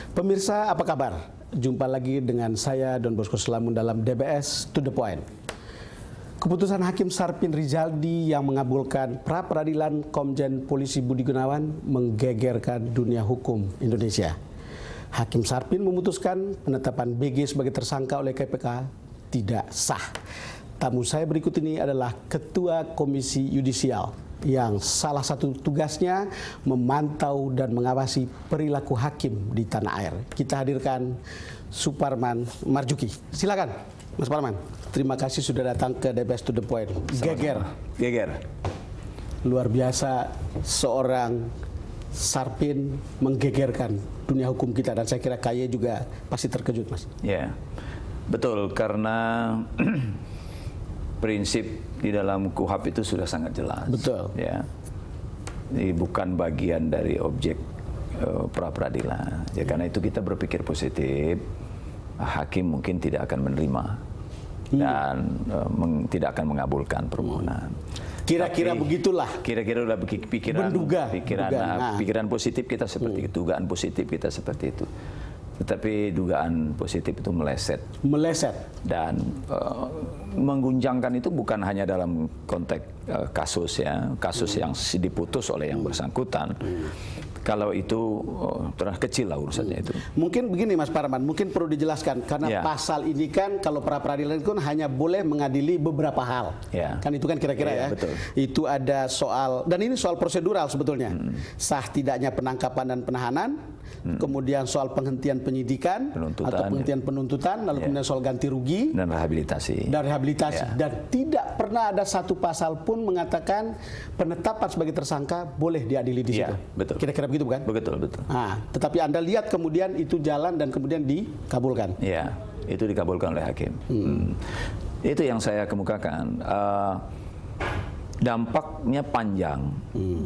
Pemirsa, apa kabar? Jumpa lagi dengan saya Don Bosco Selamun dalam DBS To The Point. Keputusan Hakim Sarpin Rizaldi yang mengabulkan pra-peradilan Komjen Polisi Budi Gunawan menggegerkan dunia hukum Indonesia. Hakim Sarpin memutuskan penetapan BG sebagai tersangka oleh KPK tidak sah. Tamu saya berikut ini adalah Ketua Komisi Yudisial yang salah satu tugasnya memantau dan mengawasi perilaku hakim di tanah air. Kita hadirkan Suparman Marjuki. Silakan, Mas Parman. Terima kasih sudah datang ke DBS To The Point. Geger. Luar biasa seorang Sarpin menggegerkan dunia hukum kita, dan saya kira KY juga pasti terkejut, Mas. Ya, betul, karena prinsip di dalam KUHP itu sudah sangat jelas. Betul. Ya, ini bukan bagian dari objek pra-peradilan. Ya, karena itu kita berpikir positif. Hakim mungkin tidak akan menerima dan tidak akan mengabulkan permohonan. Kira-kira begitulah. Kira-kira udah pikiran positif kita seperti itu, dugaan positif kita seperti itu. Tetapi dugaan positif itu meleset. Dan mengguncangkan itu bukan hanya dalam konteks kasus ya, kasus yang diputus oleh yang bersangkutan. Kalau itu terlalu kecil lah urusannya itu. Mungkin begini Mas Parman, mungkin perlu dijelaskan karena pasal ini kan kalau pra-peradilan itu kan hanya boleh mengadili beberapa hal. Kan itu kan kira-kira ya. Betul. Itu ada soal, dan ini soal prosedural sebetulnya. Sah tidaknya penangkapan dan penahanan, kemudian soal penghentian penyidikan atau penghentian penuntutan, lalu kemudian soal ganti rugi dan rehabilitasi. Dan tidak pernah ada satu pasal pun mengatakan penetapan sebagai tersangka boleh diadili di situ. Betul. Kira-kira begitu bukan? Betul. Nah, tetapi Anda lihat kemudian itu jalan dan kemudian dikabulkan. Iya, itu dikabulkan oleh hakim. Itu yang saya kemukakan. Dampaknya panjang,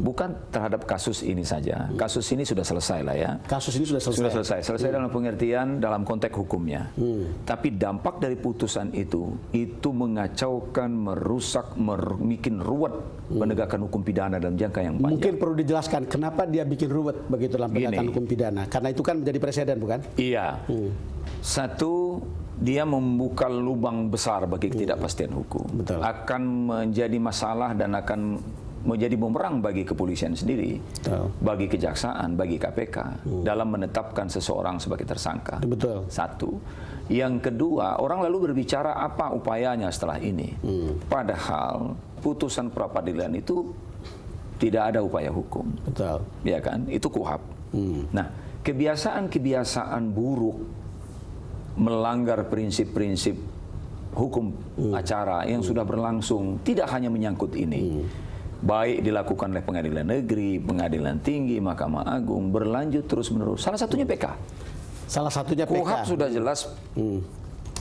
bukan terhadap kasus ini saja. Kasus ini sudah selesai lah ya. Kasus ini sudah selesai. Selesai dalam pengertian dalam konteks hukumnya. Tapi dampak dari putusan itu mengacaukan, merusak, bikin ruwet penegakan hukum pidana dalam jangka yang panjang. Mungkin perlu dijelaskan kenapa dia bikin ruwet begitu dalam penegakan hukum pidana. Karena itu kan menjadi presiden, bukan? Iya. Satu, dia membuka lubang besar bagi ketidakpastian hukum. Betul. Akan menjadi masalah dan akan menjadi bumerang bagi kepolisian sendiri, bagi kejaksaan, bagi KPK dalam menetapkan seseorang sebagai tersangka. Betul. Satu. Yang kedua, orang lalu berbicara apa upayanya setelah ini. Padahal putusan pra-peradilan itu tidak ada upaya hukum. Betul. Ya kan? Itu KUHP. Nah, kebiasaan-kebiasaan buruk melanggar prinsip-prinsip hukum acara yang sudah berlangsung tidak hanya menyangkut ini. Baik dilakukan oleh pengadilan negeri, pengadilan tinggi, Mahkamah Agung, berlanjut terus-menerus. Salah satunya PK. KUHP sudah jelas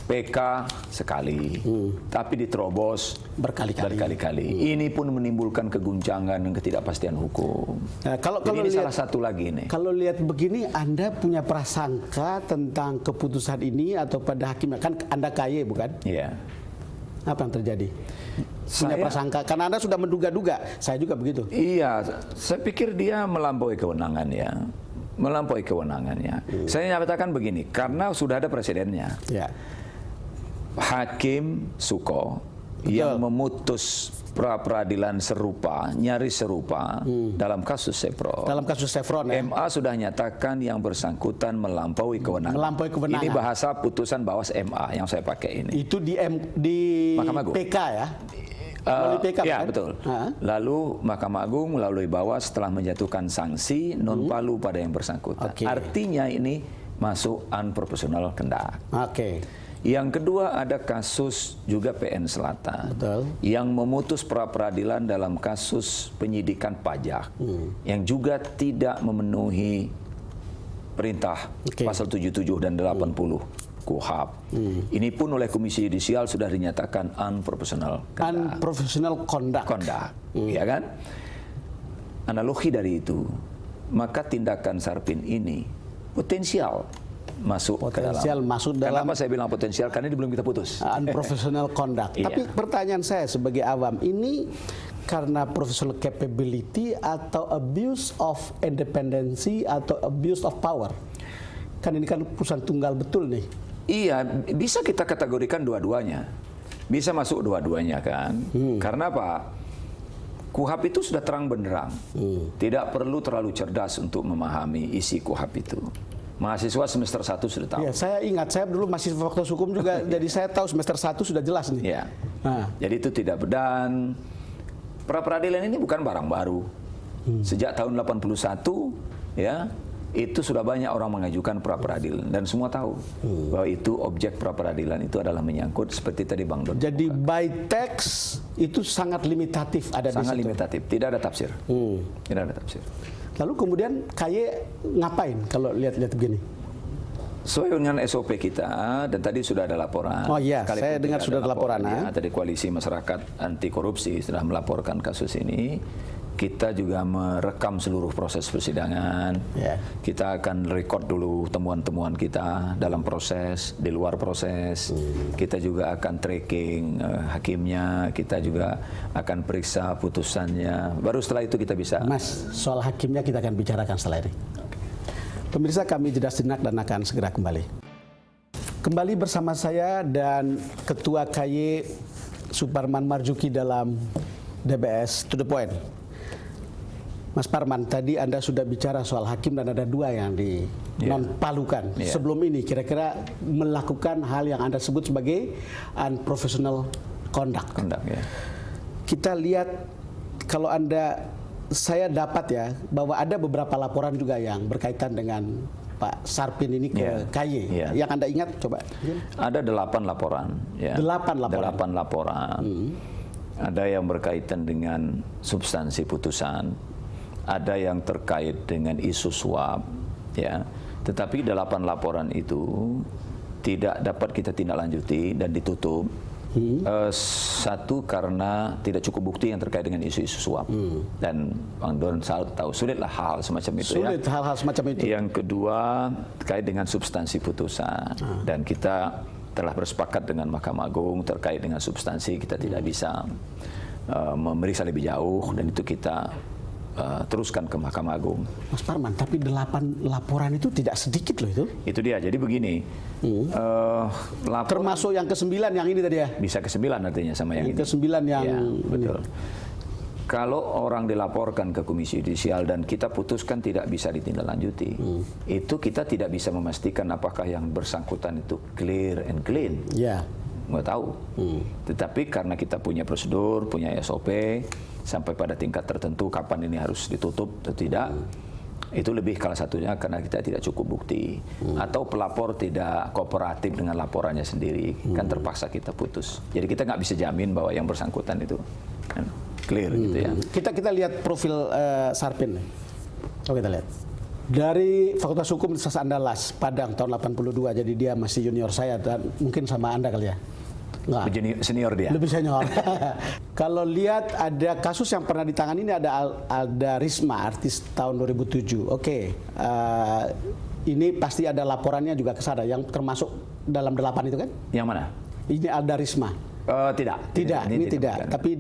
PK sekali, tapi diterobos berkali-kali. Ini pun menimbulkan keguncangan dan ketidakpastian hukum. Nah, kalau ini lihat, salah satu lagi ini. Kalau lihat begini, Anda punya prasangka tentang keputusan ini atau pada hakim? Kan Anda KY bukan? Iya. Apa yang terjadi? Punya prasangka, karena Anda sudah menduga-duga. Saya juga begitu. Iya, saya pikir dia melampaui kewenangannya. Saya nyatakan begini, karena sudah ada presidennya. Hakim Suko yang memutus pra-peradilan serupa, nyaris serupa dalam kasus Chevron. MA sudah nyatakan yang bersangkutan melampaui kewenangan. Ini bahasa putusan Bawas MA yang saya pakai ini. Itu di Mahkamah Agung. PK ya? PK, ya, kan? Betul. Lalu Mahkamah Agung melalui Bawas telah menjatuhkan sanksi non palu pada yang bersangkutan. Artinya ini masuk unproportional conduct. Yang kedua ada kasus juga PN Selatan yang memutus pra-peradilan dalam kasus penyidikan pajak yang juga tidak memenuhi perintah pasal 77 dan 80 KUHP. Ini pun oleh Komisi Yudisial sudah dinyatakan unprofessional conduct. Ya kan? Analogi dari itu, maka tindakan Sarpin ini potensial masuk ke dalam. Kenapa saya bilang potensial? Karena ini belum kita putus. Unprofessional conduct. Tapi pertanyaan saya sebagai awam, ini karena professional capability atau abuse of independency atau abuse of power? Kan ini kan perusahaan tunggal betul nih. Iya, bisa kita kategorikan dua-duanya. Bisa masuk dua-duanya kan. Karena apa? KUHAP itu sudah terang benderang. Tidak perlu terlalu cerdas untuk memahami isi KUHAP itu. Mahasiswa semester 1 sudah tahu. Ya, saya ingat, saya dulu masih Fakultas Hukum juga, jadi saya tahu semester 1 sudah jelas nih. Ya. Jadi itu tidak, dan pra-peradilan ini bukan barang baru. Sejak tahun 81, ya, itu sudah banyak orang mengajukan pra-peradilan dan semua tahu bahwa itu objek pra-peradilan itu adalah menyangkut seperti tadi Bang Don. Jadi by text itu sangat limitatif ada di situ. Sangat limitatif, tidak ada tafsir. Tidak ada tafsir. Lalu kemudian KY ngapain kalau lihat-lihat begini? Sesuai dengan SOP kita, dan tadi sudah ada laporan. Oh iya, saya dengar sudah ada laporan. Ya, tadi Koalisi Masyarakat Anti Korupsi sudah melaporkan kasus ini. Kita juga merekam seluruh proses persidangan. Kita akan record dulu temuan-temuan kita dalam proses, di luar proses. Kita juga akan tracking hakimnya, kita juga akan periksa putusannya. Baru setelah itu kita bisa. Mas, soal hakimnya kita akan bicarakan setelah ini. Pemirsa, kami jeda sejenak dan akan segera kembali. Kembali bersama saya dan Ketua KY Suparman Marzuki dalam DBS To The Point. Mas Parman, tadi Anda sudah bicara soal hakim dan ada 2 yang di non-palukan. Sebelum ini kira-kira melakukan hal yang Anda sebut sebagai unprofessional conduct. Kita lihat kalau saya dapat ya bahwa ada beberapa laporan juga yang berkaitan dengan Pak Sarpin ini ke KY. Yang Anda ingat coba. Ada 8 laporan. 8 laporan. Ada yang berkaitan dengan substansi putusan. Ada yang terkait dengan isu suap, ya. Tetapi 8 laporan itu tidak dapat kita tindak lanjuti dan ditutup. Satu, karena tidak cukup bukti yang terkait dengan isu-isu suap. Dan Bang Don tahu sulitlah hal semacam itu. Sulit hal-hal semacam itu. Yang kedua, terkait dengan substansi putusan. Dan kita telah bersepakat dengan Mahkamah Agung terkait dengan substansi, kita tidak bisa memeriksa lebih jauh, dan itu kita teruskan ke Mahkamah Agung. Mas Parman, tapi 8 laporan itu tidak sedikit loh itu. Itu dia. Jadi begini. Termasuk yang ke-9 yang ini tadi ya. Bisa ke-9 artinya sama yang ini. Ke-9 yang ya, betul. Kalau orang dilaporkan ke Komisi Yudisial dan kita putuskan tidak bisa ditindaklanjuti, itu kita tidak bisa memastikan apakah yang bersangkutan itu clear and clean. Nggak tahu. Tetapi karena kita punya prosedur, punya SOP, sampai pada tingkat tertentu kapan ini harus ditutup atau tidak, itu lebih salah satunya karena kita tidak cukup bukti atau pelapor tidak kooperatif dengan laporannya sendiri, kan terpaksa kita putus. Jadi kita nggak bisa jamin bahwa yang bersangkutan itu clear gitu ya. Kita lihat profil Sarpin. Coba kita lihat. Dari Fakultas Hukum Universitas Andalas Padang tahun 82, jadi dia masih junior saya dan mungkin sama Anda kali ya. Lebih senior dia. Lebih senior. Kalau lihat ada kasus yang pernah ditangani ini ada Risma, artis tahun 2007. Ini pasti ada laporannya juga ke sana yang termasuk dalam 8 itu kan? Yang mana? Ini ada Risma. Tidak. Ini tidak. Tapi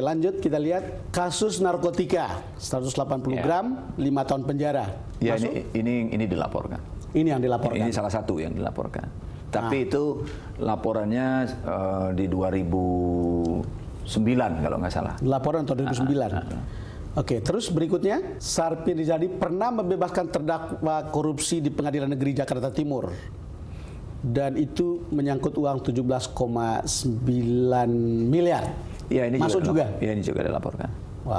lanjut kita lihat kasus narkotika 180 gram 5 tahun penjara. Ya, ini dilaporkan. Ini yang dilaporkan. Ini salah satu yang dilaporkan. Tapi itu laporannya di 2009 kalau nggak salah. Laporan tahun 2009. Terus berikutnya, Sarpin Rizaldi pernah membebaskan terdakwa korupsi di Pengadilan Negeri Jakarta Timur. Dan itu menyangkut uang 17,9 miliar. Ya, ini masuk juga. Ya, ini juga dilaporkan.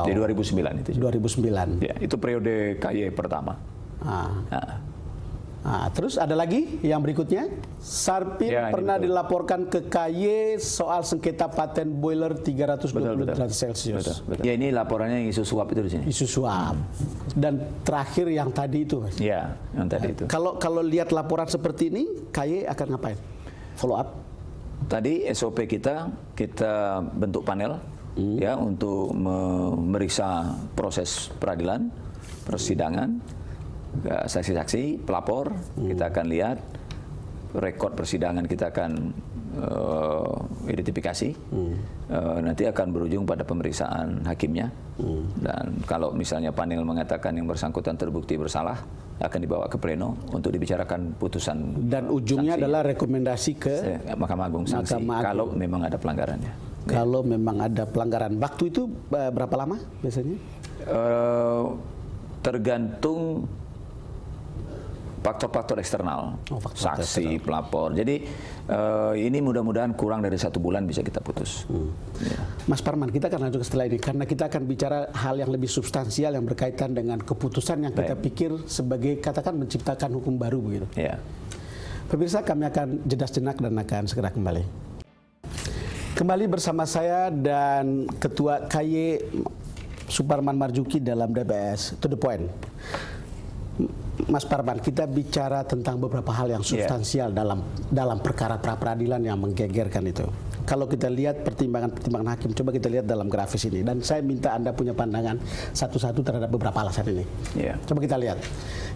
Di 2009 itu. 2009. Ya, itu periode KY pertama. Terus ada lagi yang berikutnya, Sarpin pernah dilaporkan ke KY soal sengketa paten boiler 320 derajat Celcius. Betul. Ya, ini laporannya yang isu suap itu di sini. Isu suap. Dan terakhir yang tadi itu, Mas. Ya, yang tadi itu. Kalau lihat laporan seperti ini, KY akan ngapain? Follow up? Tadi SOP kita bentuk panel ya untuk memeriksa proses peradilan, persidangan, saksi-saksi, pelapor, kita akan lihat rekod persidangan, kita akan identifikasi, nanti akan berujung pada pemeriksaan hakimnya. Dan kalau misalnya panel mengatakan yang bersangkutan terbukti bersalah, akan dibawa ke pleno untuk dibicarakan putusan. Dan ujungnya adalah rekomendasi ke Mahkamah Agung sanksi kalau memang ada pelanggarannya. Kalau memang ada pelanggaran. Waktu itu berapa lama biasanya? Tergantung faktor-faktor eksternal, saksi, pelapor. Jadi ini mudah-mudahan kurang dari 1 bulan bisa kita putus. Ya. Mas Parman, kita akan lanjut setelah ini karena kita akan bicara hal yang lebih substansial yang berkaitan dengan keputusan yang kita pikir sebagai katakan menciptakan hukum baru begitu. Ya. Pemirsa, kami akan jeda sejenak dan akan segera kembali. Kembali bersama saya dan Ketua KY Suparman Marzuki dalam DBS To The Point. Mas Parman, kita bicara tentang beberapa hal yang substansial dalam perkara pra-peradilan yang menggegerkan itu. Kalau kita lihat pertimbangan hakim, coba kita lihat dalam grafis ini. Dan saya minta Anda punya pandangan satu-satu terhadap beberapa alasan ini. Coba kita lihat.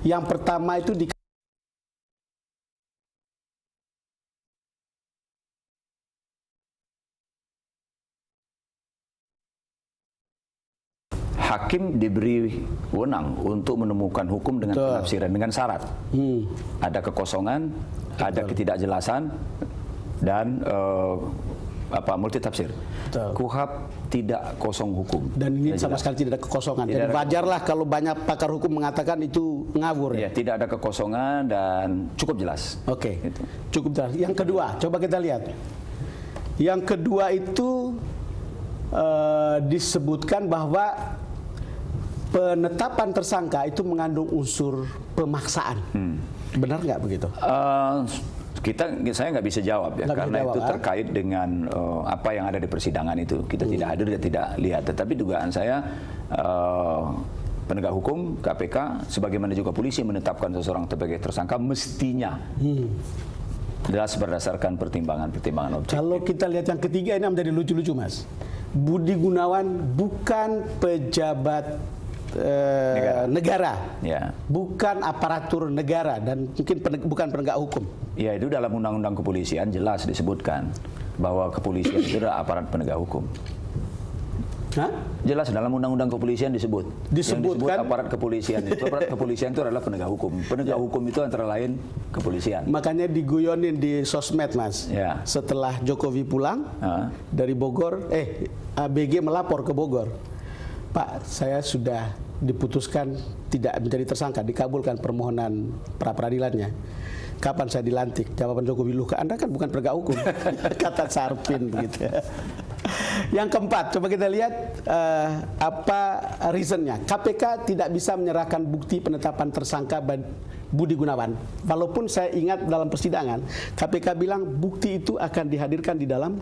Yang pertama itu hakim diberi wewenang untuk menemukan hukum dengan penafsiran dengan syarat. Ada kekosongan, ada ketidakjelasan, dan multitafsir. KUHP tidak kosong hukum. Dan ini sama sekali tidak ada kekosongan. Jadi wajarlah kalau banyak pakar hukum mengatakan itu ngawur. Ya, tidak ada kekosongan dan cukup jelas. Oke, cukup jelas. Yang kedua, coba kita lihat. Yang kedua itu disebutkan bahwa penetapan tersangka itu mengandung unsur pemaksaan. Benar nggak begitu? Saya nggak bisa jawab ya, karena itu terkait dengan apa yang ada di persidangan itu. Kita tidak hadir dan tidak lihat. Tetapi dugaan saya penegak hukum KPK, sebagaimana juga polisi menetapkan seseorang sebagai tersangka mestinya jelas berdasarkan pertimbangan-pertimbangan objektif. Kalau kita lihat yang ketiga ini menjadi lucu-lucu, Mas. Budi Gunawan bukan pejabat negara. Ya. Bukan aparatur negara dan mungkin bukan penegak hukum. Ya, itu dalam undang-undang kepolisian jelas disebutkan bahwa kepolisian itu adalah aparat penegak hukum. Hah? Jelas dalam undang-undang kepolisian disebutkan aparat kepolisian itu. Aparat kepolisian itu adalah penegak hukum. Penegak hukum itu antara lain kepolisian. Makanya diguyonin di sosmed, Mas. Ya. Setelah Jokowi pulang dari Bogor, ABG melapor ke Bogor. Pak, saya sudah diputuskan tidak menjadi tersangka, dikabulkan permohonan pra-peradilannya. Kapan saya dilantik? Jawaban Jokowi, "Loh, Anda kan bukan penegak hukum." Kata Sarpin begitu. Yang keempat, coba kita lihat apa reasonnya. KPK tidak bisa menyerahkan bukti penetapan tersangka Budi Gunawan. Walaupun saya ingat dalam persidangan, KPK bilang bukti itu akan dihadirkan di dalam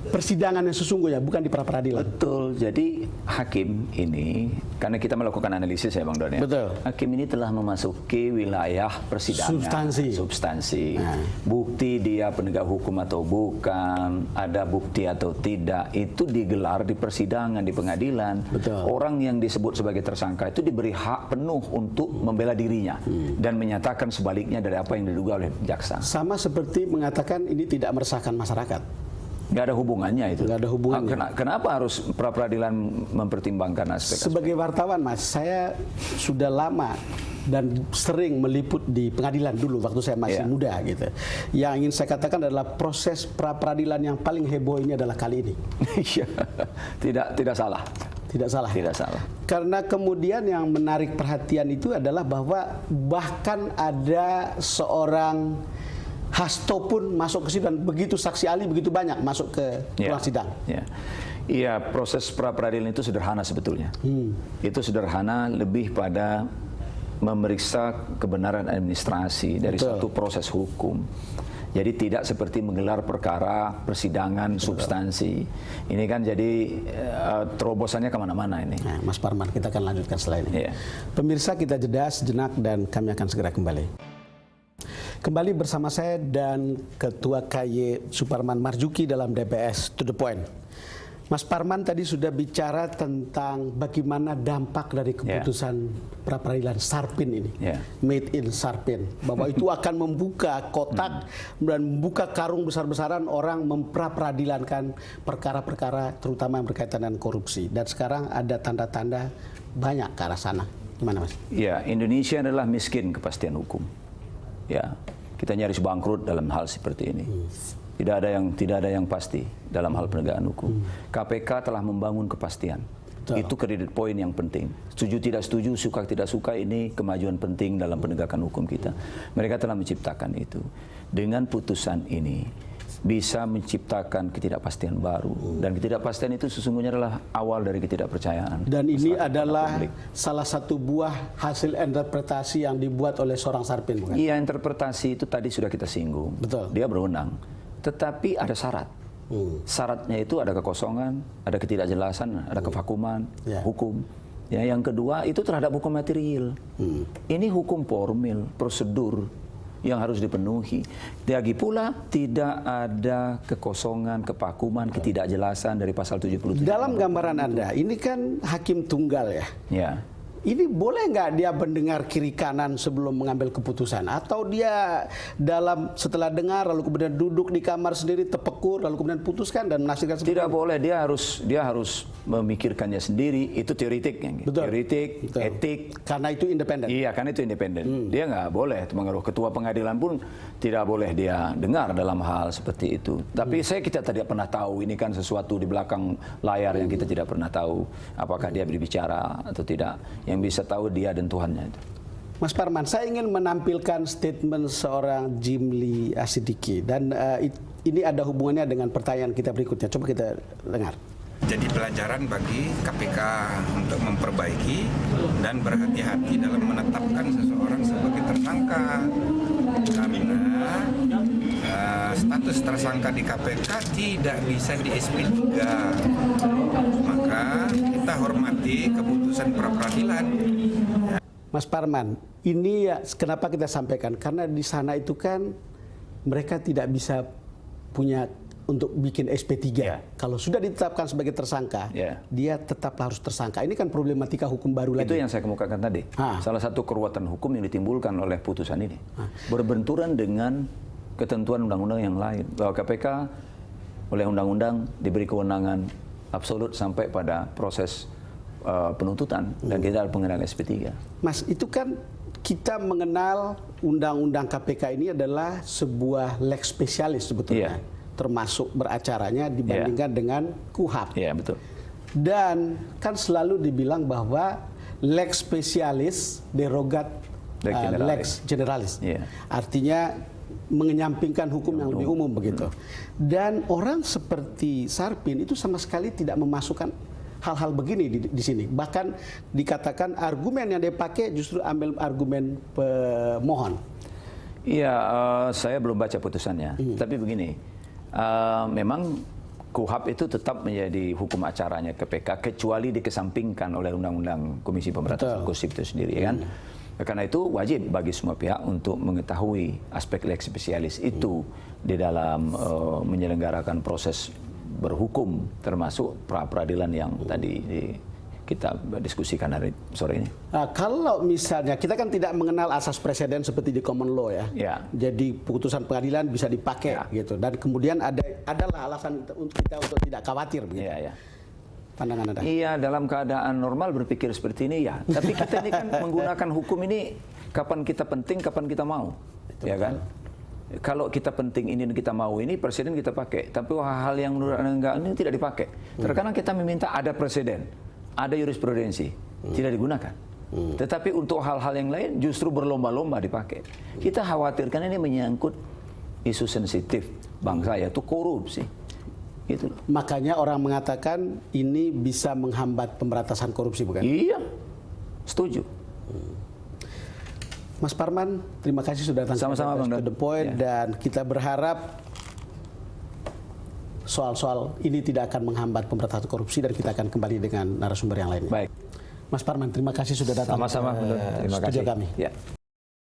persidangan yang sesungguhnya, bukan di pra-peradilan. Betul. Jadi hakim ini, karena kita melakukan analisis ya Bang Don ya. Betul. Hakim ini telah memasuki wilayah persidangan. Substansi. Bukti dia penegak hukum atau bukan, ada bukti atau tidak, itu digelar di persidangan, di pengadilan. Betul. Orang yang disebut sebagai tersangka itu diberi hak penuh untuk membela dirinya dan menyatakan sebaliknya dari apa yang diduga oleh jaksa. Sama seperti mengatakan ini tidak meresahkan masyarakat. Nggak ada hubungannya itu. Nggak ada hubungannya. Kenapa harus pra-peradilan mempertimbangkan aspek-aspek? Sebagai wartawan, Mas, saya sudah lama dan sering meliput di pengadilan dulu waktu saya masih muda gitu. Yang ingin saya katakan adalah proses pra-peradilan yang paling heboh ini adalah kali ini. Tidak salah. Tidak salah. Tidak salah. Karena kemudian yang menarik perhatian itu adalah bahwa bahkan ada seorang Hasto pun masuk ke sidang, begitu saksi ahli begitu banyak masuk ke ruang sidang. Iya, proses pra-peradilan itu sederhana sebetulnya. Itu sederhana, lebih pada memeriksa kebenaran administrasi dari satu proses hukum. Jadi tidak seperti menggelar perkara persidangan substansi. Ini kan jadi terobosannya kemana-mana ini. Nah, Mas Parman, kita akan lanjutkan setelah ini. Pemirsa, kita jeda sejenak dan kami akan segera kembali. Kembali bersama saya dan Ketua KY Suparman Marzuki dalam DBS To The Point. Mas Parman tadi sudah bicara tentang bagaimana dampak dari keputusan pra peradilan Sarpin ini, made in Sarpin, bahwa itu akan membuka kotak dan membuka karung besar-besaran orang mempra-peradilankan perkara-perkara terutama yang berkaitan dengan korupsi. Dan sekarang ada tanda-tanda banyak ke arah sana. Gimana, Mas? Ya, Indonesia adalah miskin kepastian hukum. Ya, kita nyaris bangkrut dalam hal seperti ini. Tidak ada yang pasti dalam hal penegakan hukum. KPK telah membangun kepastian. Itu credit point yang penting. Setuju tidak setuju, suka tidak suka, ini kemajuan penting dalam penegakan hukum kita. Mereka telah menciptakan itu. Dengan putusan ini bisa menciptakan ketidakpastian baru, dan ketidakpastian itu sesungguhnya adalah awal dari ketidakpercayaan. Dan ini adalah salah satu buah hasil interpretasi yang dibuat oleh seorang Sarpin, bukan? Iya, interpretasi itu tadi sudah kita singgung. Betul. Dia berwenang. Tetapi ada syarat. Syaratnya itu ada kekosongan, ada ketidakjelasan, ada kevakuman, hukum. Ya, yang kedua itu terhadap hukum material. Ini hukum formil, prosedur yang harus dipenuhi. Lagi pula tidak ada kekosongan, kevakuman, ketidakjelasan dari pasal 77. Dalam gambaran Anda, ini kan hakim tunggal ya. Ya. Ini boleh nggak dia mendengar kiri kanan sebelum mengambil keputusan? Atau dia setelah dengar lalu kemudian duduk di kamar sendiri tepekur lalu kemudian putuskan dan menafsirkan sendiri? Tidak boleh, dia harus memikirkannya sendiri. Itu teoretik, teoretik, etik. Karena itu independen. Iya, karena itu independen. Dia nggak boleh mengaruh. Ketua pengadilan pun tidak boleh dia dengar dalam hal seperti itu. Tapi kita tidak pernah tahu, ini kan sesuatu di belakang layar yang kita tidak pernah tahu. Apakah dia berbicara atau tidak. Yang bisa tahu dia dan Tuhannya itu. Mas Parman, saya ingin menampilkan statement seorang Jimli Asidiki dan ini ada hubungannya dengan pertanyaan kita berikutnya. Coba kita dengar. Jadi pelajaran bagi KPK untuk memperbaiki dan berhati-hati dalam menetapkan seseorang sebagai tersangka, karena status tersangka di KPK tidak bisa di SP3. Maka kita hormati keputusan pra-peradilan. Mas Parman, ini ya kenapa kita sampaikan? Karena di sana itu kan mereka tidak bisa punya untuk bikin SP3. Kalau sudah ditetapkan sebagai tersangka, dia tetap harus tersangka. Ini kan problematika hukum baru lagi. Itu yang saya kemukakan tadi. Salah satu keruwetan hukum yang ditimbulkan oleh putusan ini. Berbenturan dengan ketentuan undang-undang yang lain. Bahwa KPK oleh undang-undang diberi kewenangan absolut sampai pada proses penuntutan dan kita pengenaan SP3. Mas, itu kan kita mengenal undang-undang KPK ini adalah sebuah lex spesialis sebetulnya. Termasuk beracaranya dibandingkan dengan KUHAP. Iya, betul. Dan kan selalu dibilang bahwa lex spesialis derogat lex generalis. Artinya mengenyampingkan hukum yang lebih umum begitu. Dan orang seperti Sarpin itu sama sekali tidak memasukkan hal-hal begini di sini. Bahkan dikatakan argumen yang dia pakai justru ambil argumen pemohon. Iya, saya belum baca putusannya. Tapi begini. Memang KUHAP itu tetap menjadi hukum acaranya KPK kecuali dikesampingkan oleh Undang-Undang Komisi Pemberantasan Korupsi itu sendiri, kan? Karena itu wajib bagi semua pihak untuk mengetahui aspek lex spesialis itu di dalam menyelenggarakan proses berhukum, termasuk pra-peradilan yang tadi kita diskusikan hari sore ini. Nah, kalau misalnya kita kan tidak mengenal asas preseden seperti di common law ya. Jadi putusan pengadilan bisa dipakai gitu. Dan kemudian adalah alasan kita untuk tidak khawatir begitu. Pandangan Anda? Iya, dalam keadaan normal berpikir seperti ini ya. Tapi kita ini kan menggunakan hukum ini kapan kita penting, kapan kita mau. Betul, ya kan? Kalau kita penting ini dan kita mau ini, presiden kita pakai. Tapi hal-hal yang menurut Anda enggak ini tidak dipakai. Terkadang kita meminta ada presiden, ada jurisprudensi, tidak digunakan. Tetapi untuk hal-hal yang lain justru berlomba-lomba dipakai. Kita khawatirkan ini menyangkut isu sensitif bangsa, yaitu korupsi. Gitu loh. Makanya orang mengatakan ini bisa menghambat pemberantasan korupsi, bukan? Iya, setuju. Mas Parman, terima kasih sudah datang sama-sama to the point, dan kita berharap soal-soal ini tidak akan menghambat pemberantasan korupsi dan kita akan kembali dengan narasumber yang lainnya. Baik. Mas Parman, terima kasih sudah datang sama-sama, terima kasih. Studio kami. Ya.